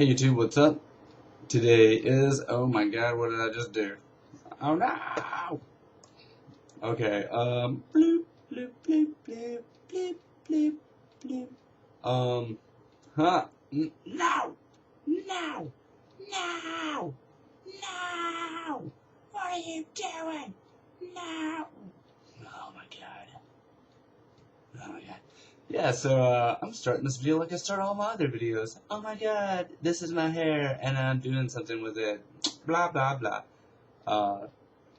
Hey YouTube, what's up? Today is, oh my god, what did I just do? Oh no! Okay, bloop, bloop, bloop, bloop, bloop, bloop, bloop. Huh? No! No! No! No! What are you doing? No! Oh my god. Oh my god. Yeah, so I'm starting this video like I start all my other videos. Oh my god, this is my hair, and I'm doing something with it. Blah blah blah. Uh,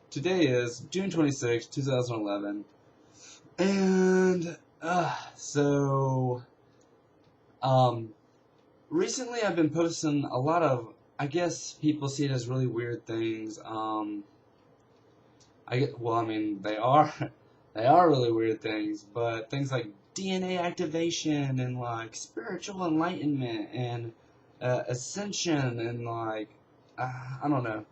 Today is June 26, 2011, and um, recently I've been posting a lot of, I guess people see it as really weird things. I mean, they are, they are really weird things, but things like DNA activation and like spiritual enlightenment and ascension and like, I don't know,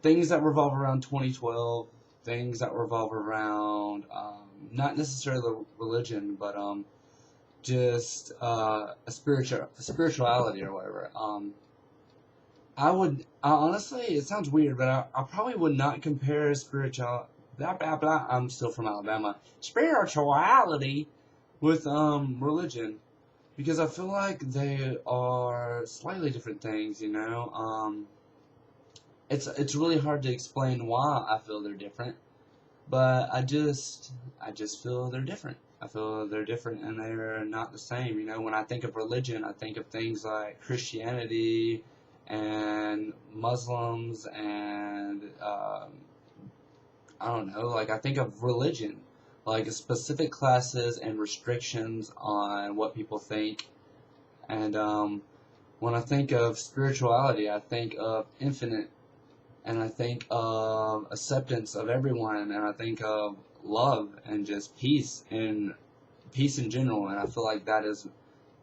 things that revolve around 2012, things that revolve around not necessarily religion, but just spirituality or whatever. I honestly, it sounds weird, but I probably would not compare blah, blah, blah, I'm still from Alabama, spirituality with, religion, because I feel like they are slightly different things, you know. It's really hard to explain why I feel they're different, but I just feel they're different. I feel they're different and they're not the same. You know, when I think of religion, I think of things like Christianity and Muslims and I don't know, like I think of religion, like specific classes and restrictions on what people think. And when I think of spirituality, I think of infinite, and I think of acceptance of everyone, and I think of love and just peace and peace in general. And I feel like that is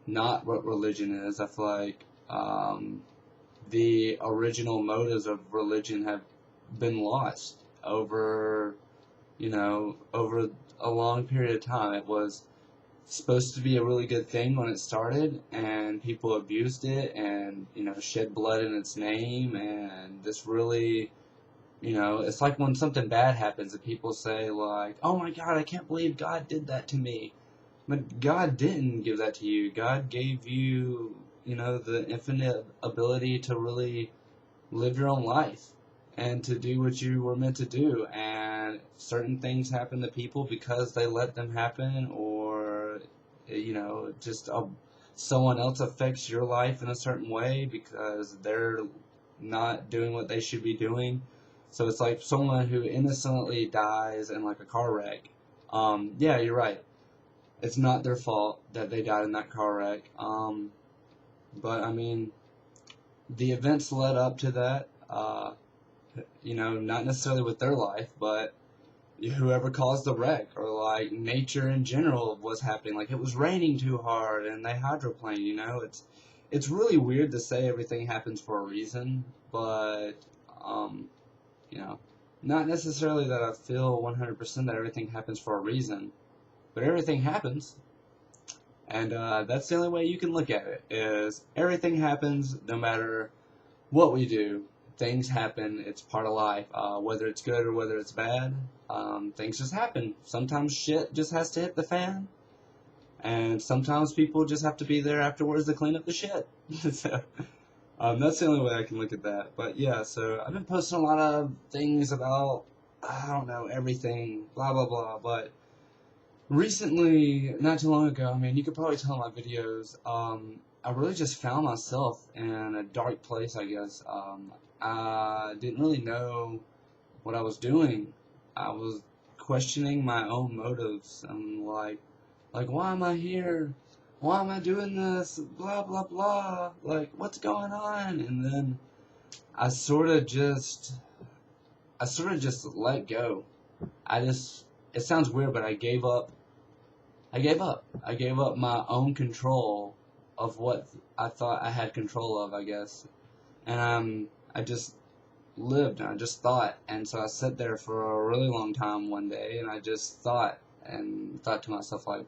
not what religion is. I feel like the original motives of religion have been lost over, over a long period of time. It was supposed to be a really good thing when it started, and people abused it and, shed blood in its name, and this really, it's like when something bad happens and people say like, oh my god, I can't believe God did that to me. But God didn't give that to you. God gave you, the infinite ability to really live your own life and to do what you were meant to do. And certain things happen to people because they let them happen, or, just someone else affects your life in a certain way because they're not doing what they should be doing. So it's like someone who innocently dies in like a car wreck. Yeah, you're right. It's not their fault that they died in that car wreck. But I mean, the events led up to that. Not necessarily with their life, but whoever caused the wreck, or like nature in general was happening. Like it was raining too hard and they hydroplaned. It's really weird to say everything happens for a reason, but um, you know, not necessarily that I feel 100% that everything happens for a reason, but everything happens. And that's the only way you can look at it, is everything happens no matter what we do. Things happen. It's part of life. Whether it's good or whether it's bad, things just happen. Sometimes shit just has to hit the fan, and sometimes people just have to be there afterwards to clean up the shit. So, that's the only way I can look at that. But yeah, so I've been posting a lot of things about, I don't know, everything, blah blah blah. But recently, not too long ago, I mean, you could probably tell in my videos, I really just found myself in a dark place, I guess. I didn't really know what I was doing. I was questioning my own motives. I'm like, why am I here? Why am I doing this? Blah, blah, blah. Like, what's going on? And then I sort of just, let go. It sounds weird, but I gave up. I gave up. I gave up my own control of what I thought I had control of, I guess. And I just lived and I just thought. And so I sat there for a really long time one day, and I just thought to myself, like,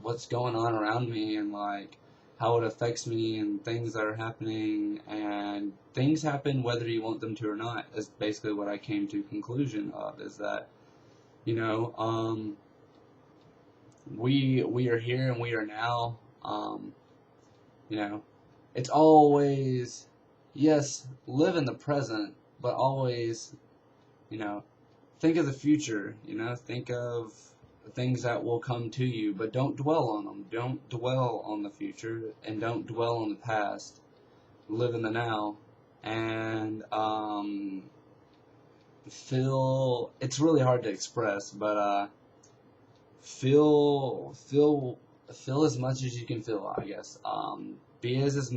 what's going on around me, and like, how it affects me and things that are happening, and things happen whether you want them to or not, is basically what I came to conclusion of, is that, you know, we are here and we are now. You know, it's always, yes, live in the present, but always, you know, think of the future, think of things that will come to you, but don't dwell on them. Don't dwell on the future, and don't dwell on the past. Live in the now, and feel, it's really hard to express, but feel as much as you can feel, I guess. Be as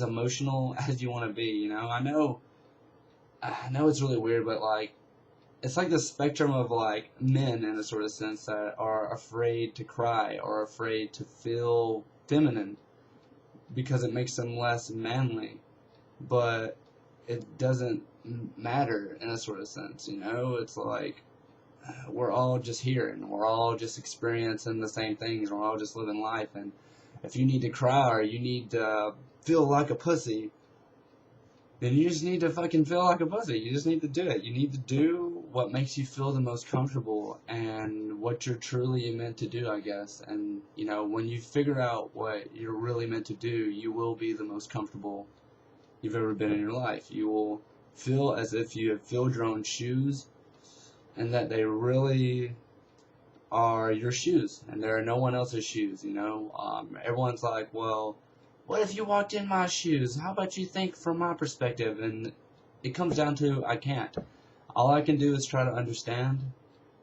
emotional as you want to be, I know it's really weird, but like, it's like the spectrum of like men in a sort of sense that are afraid to cry or afraid to feel feminine because it makes them less manly, but it doesn't matter in a sort of sense, it's like we're all just here and we're all just experiencing the same things, we're all just living life, and if you need to cry or you need to feel like a pussy, then you just need to fucking feel like a pussy. You just need to do it. You need to do what makes you feel the most comfortable and what you're truly meant to do, I guess. And, when you figure out what you're really meant to do, you will be the most comfortable you've ever been in your life. You will feel as if you have filled your own shoes and that they really are your shoes and they're no one else's shoes, Everyone's like, well, what if you walked in my shoes? How about you think from my perspective? And it comes down to, I can't. All I can do is try to understand.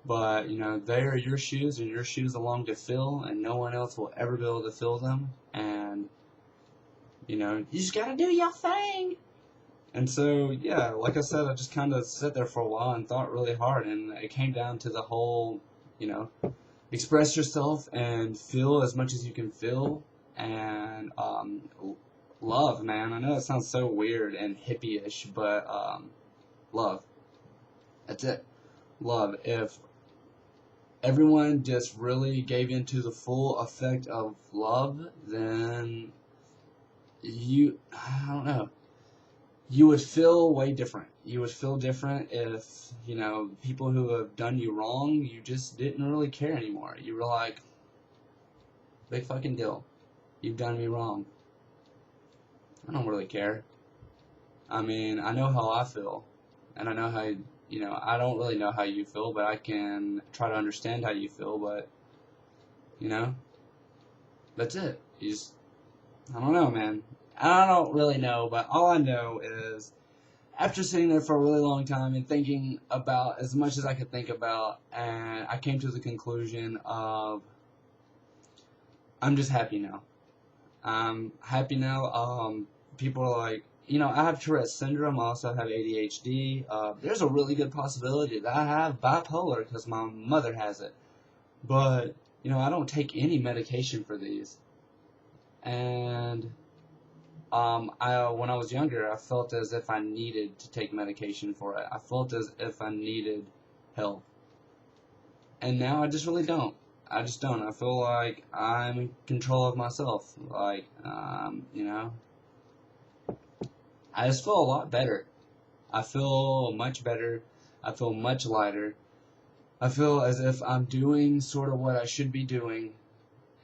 But, they are your shoes and your shoes belong to fill, and no one else will ever be able to fill them. And, you just gotta do your thing. And so, yeah, like I said, I just kind of sat there for a while and thought really hard. And it came down to the whole, express yourself and feel as much as you can feel. And love, man. I know it sounds so weird and hippie-ish, but love. That's it. Love. If everyone just really gave into the full effect of love, then I don't know, you would feel way different. You would feel different if, people who have done you wrong, you just didn't really care anymore. You were like, big fucking deal. You've done me wrong. I don't really care. I mean, I know how I feel. And I know how, I don't really know how you feel, but I can try to understand how you feel, but, that's it. I don't know, man. I don't really know, but all I know is, after sitting there for a really long time and thinking about as much as I could think about, and I came to the conclusion of, I'm just happy now. I'm happy now. People are like, I have Tourette's syndrome. I also have ADHD. There's a really good possibility that I have bipolar because my mother has it. But, I don't take any medication for these. And when I was younger, I felt as if I needed to take medication for it. I felt as if I needed help. And now I just really don't. I just don't. I feel like I'm in control of myself. Like, I just feel a lot better. I feel much better. I feel much lighter. I feel as if I'm doing sort of what I should be doing.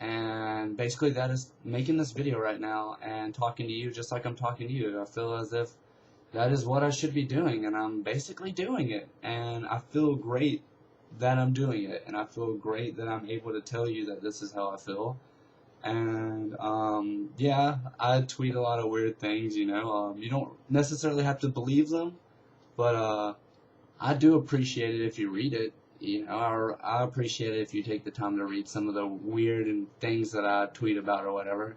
And basically that is making this video right now and talking to you just like I'm talking to you. I feel as if that is what I should be doing, and I'm basically doing it. And I feel great that I'm doing it, and I feel great that I'm able to tell you that this is how I feel. And yeah, I tweet a lot of weird things, you don't necessarily have to believe them, but I do appreciate it if you read it. I appreciate it if you take the time to read some of the weird and things that I tweet about or whatever,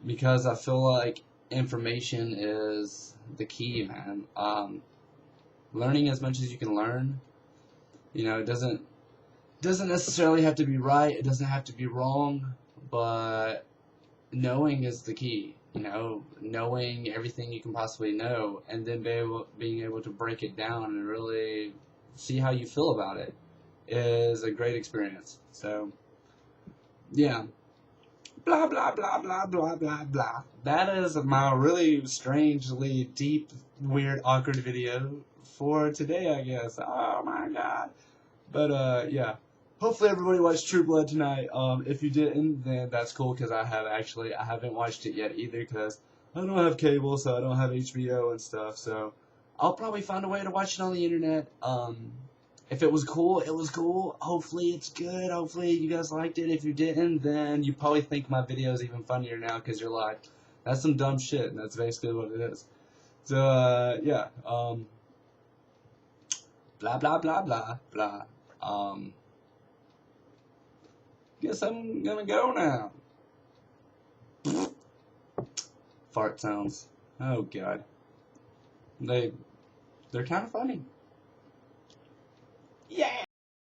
because I feel like information is the key, man. Learning as much as you can learn. It doesn't necessarily have to be right. It doesn't have to be wrong, but knowing is the key. Knowing everything you can possibly know, and then being able to break it down and really see how you feel about it is a great experience. So, yeah. blah blah blah blah blah blah blah. That is my really strangely deep, weird, awkward video for today, I guess. Oh my god. But yeah. Hopefully everybody watched True Blood tonight. If you didn't, then that's cool because I haven't watched it yet either because I don't have cable, so I don't have HBO and stuff. So I'll probably find a way to watch it on the internet. If it was cool, it was cool. Hopefully it's good. Hopefully you guys liked it. If you didn't, then you probably think my video is even funnier now because you're like, that's some dumb shit, and that's basically what it is. So yeah. Blah blah blah blah blah. Guess I'm gonna go now. Fart sounds. Oh god. They're kind of funny. Yeah.